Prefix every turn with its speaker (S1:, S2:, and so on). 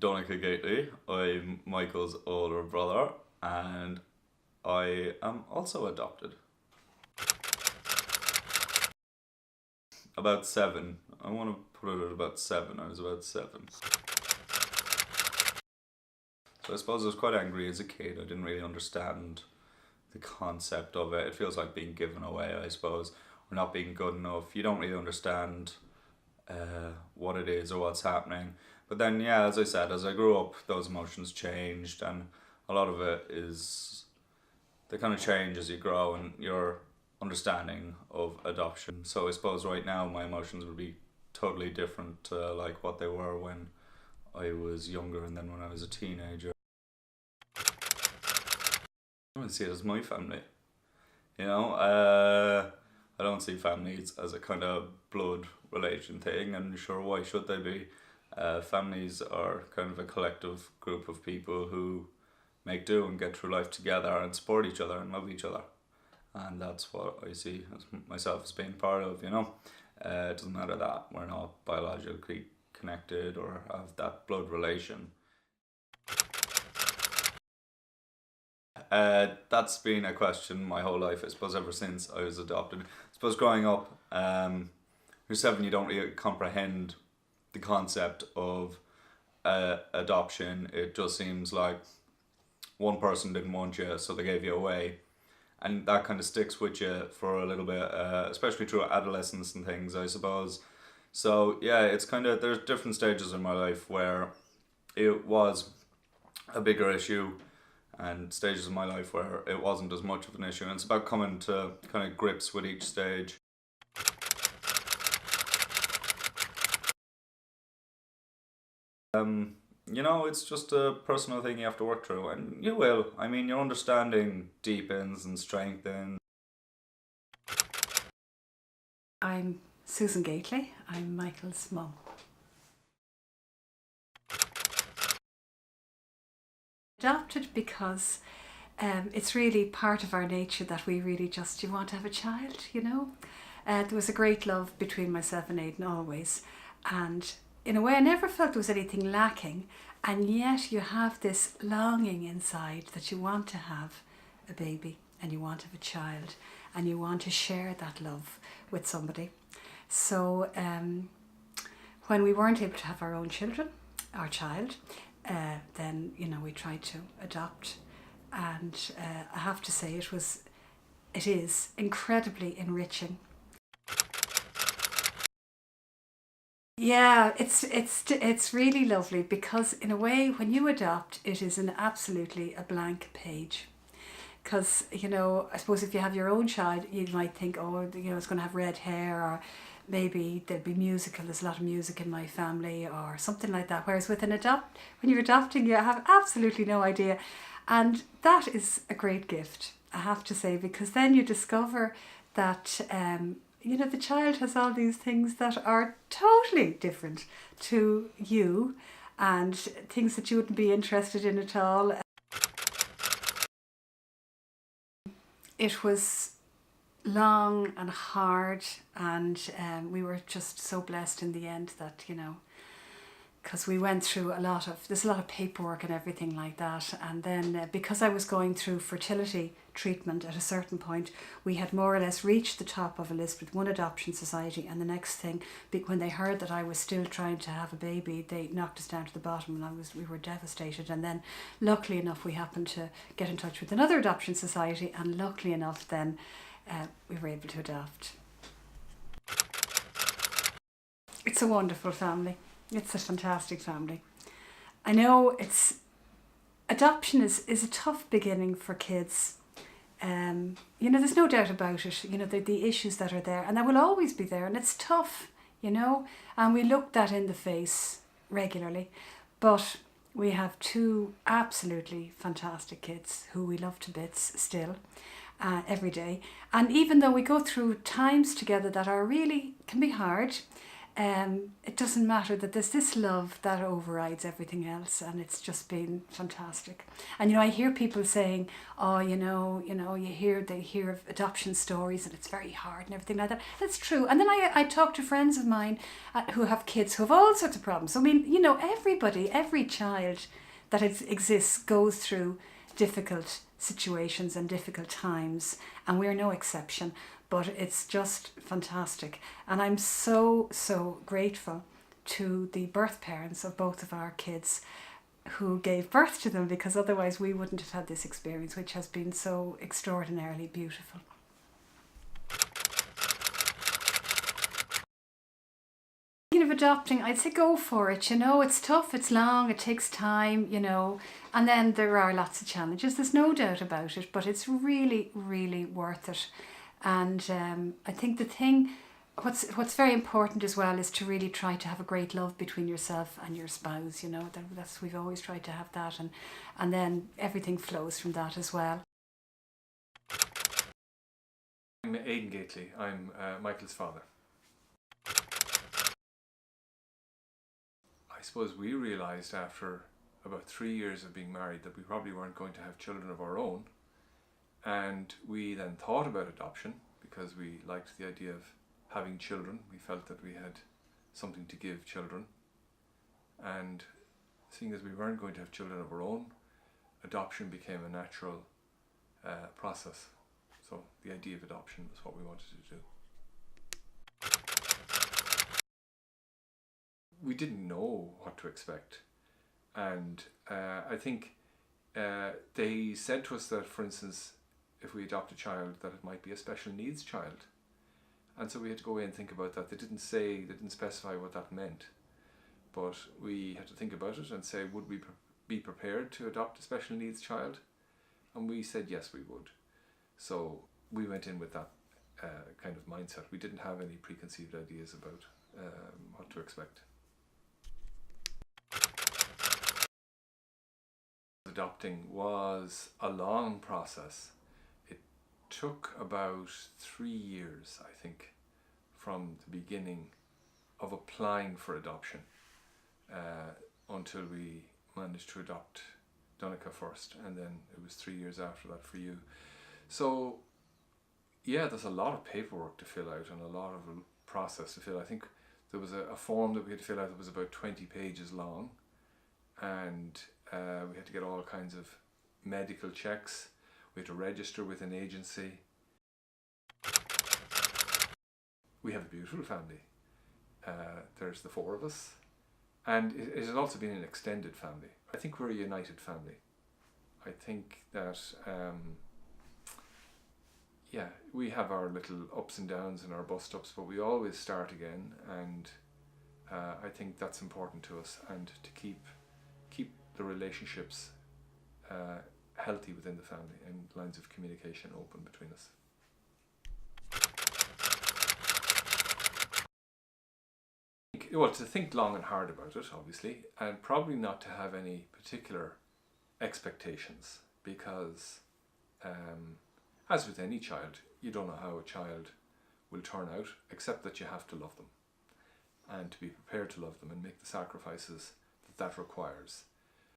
S1: Donica Gately. I'm Michael's older brother, and I am also adopted. About 7. I want to put it at about 7. I was about 7. So I suppose I was quite angry as a kid. I didn't really understand the concept of it. It feels like being given away, I suppose, or not being good enough. You don't really understand what it is or what's happening. But then, yeah, as I said, as I grew up, those emotions changed, and a lot of it is they kind of change as you grow and your understanding of adoption. So I suppose right now my emotions would be totally different to like what they were when I was younger and then when I was a teenager. I don't see it as my family. I don't see families as a kind of blood relation thing, and sure, why should they be? Families are kind of a collective group of people who make do and get through life together and support each other and love each other. And that's what I see as myself as being part of, It doesn't matter that we're not biologically connected or have that blood relation. That's been a question my whole life, I suppose, ever since I was adopted. I suppose growing up, you're 7, you don't really comprehend the concept of adoption. It just seems like one person didn't want you, so they gave you away. And that kind of sticks with you for a little bit, especially through adolescence and things, I suppose. So yeah, it's kind of, there's different stages in my life where it was a bigger issue and stages in my life where it wasn't as much of an issue. And it's about coming to kind of grips with each stage. It's just a personal thing you have to work through, and you will. I mean, your understanding deepens and strengthens.
S2: I'm Susan Gately. I'm Michael's mum. Adopted because it's really part of our nature that we really just, you want to have a child, There was a great love between myself and Aidan always, and in a way I never felt there was anything lacking, and yet you have this longing inside that you want to have a baby and you want to have a child and you want to share that love with somebody. So when we weren't able to have our own child, then we tried to adopt, and I have to say it is incredibly enriching. Yeah, it's really lovely because in a way when you adopt it is absolutely a blank page. Because, I suppose if you have your own child, you might think, oh, it's going to have red hair, or maybe there'll be musical, there's a lot of music in my family, or something like that. Whereas with when you're adopting, you have absolutely no idea. And that is a great gift, I have to say, because then you discover that, the child has all these things that are totally different to you and things that you wouldn't be interested in at all. It was long and hard, and we were just so blessed in the end that, because we went through there's a lot of paperwork and everything like that, and then because I was going through fertility treatment at a certain point, we had more or less reached the top of a list with one adoption society, and the next thing, when they heard that I was still trying to have a baby, they knocked us down to the bottom, and we were devastated. And then luckily enough we happened to get in touch with another adoption society, and luckily enough then we were able to adopt. It's a wonderful family. It's a fantastic family. I know adoption is a tough beginning for kids. There's no doubt about it. The issues that are there, and that will always be there, and it's tough, and we look that in the face regularly. But we have 2 absolutely fantastic kids who we love to bits still, every day. And even though we go through times together that are really can be hard, it doesn't matter that there's this love that overrides everything else, and it's just been fantastic. And I hear people saying, oh, they hear of adoption stories and it's very hard and everything like that. That's true. And then I talk to friends of mine who have kids who have all sorts of problems. I mean, every child that exists goes through difficult situations and difficult times, and we're no exception. But it's just fantastic, and I'm so grateful to the birth parents of both of our kids who gave birth to them, because otherwise we wouldn't have had this experience, which has been so extraordinarily beautiful. Of adopting, I'd say go for it. It's tough, it's long, it takes time, and then there are lots of challenges, there's no doubt about it, but it's really worth it. And I think what's very important as well is to really try to have a great love between yourself and your spouse. We've always tried to have that, and then everything flows from that as well.
S3: I'm Aidan Gately. I'm Michael's father. I suppose we realised after about 3 years of being married that we probably weren't going to have children of our own, and we then thought about adoption because we liked the idea of having children. We felt that we had something to give children, and seeing as we weren't going to have children of our own, adoption became a natural process. So the idea of adoption was what we wanted to do. We didn't know what to expect, and I think they said to us that, for instance, if we adopt a child, that it might be a special needs child, and so we had to go away and think about that. They didn't specify what that meant, but we had to think about it and say, would we be prepared to adopt a special needs child? And we said yes, we would. So we went in with that kind of mindset. We didn't have any preconceived ideas about what to expect. Adopting was a long process. It took about 3 years, I think, from the beginning of applying for adoption until we managed to adopt Donica first, and then it was 3 years after that for you. So yeah, there's a lot of paperwork to fill out and a lot of a process to fill. I think there was a form that we had to fill out that was about 20 pages long, and we had to get all kinds of medical checks. We had to register with an agency. We have a beautiful family. There's the 4 of us, and it has also been an extended family. I think we're a united family. I think that we have our little ups and downs and our bust ups, but we always start again, and I think that's important to us, and to keep the relationships healthy within the family and lines of communication open between us. Well, to think long and hard about it, obviously, and probably not to have any particular expectations, because as with any child, you don't know how a child will turn out, except that you have to love them and to be prepared to love them and make the sacrifices that requires.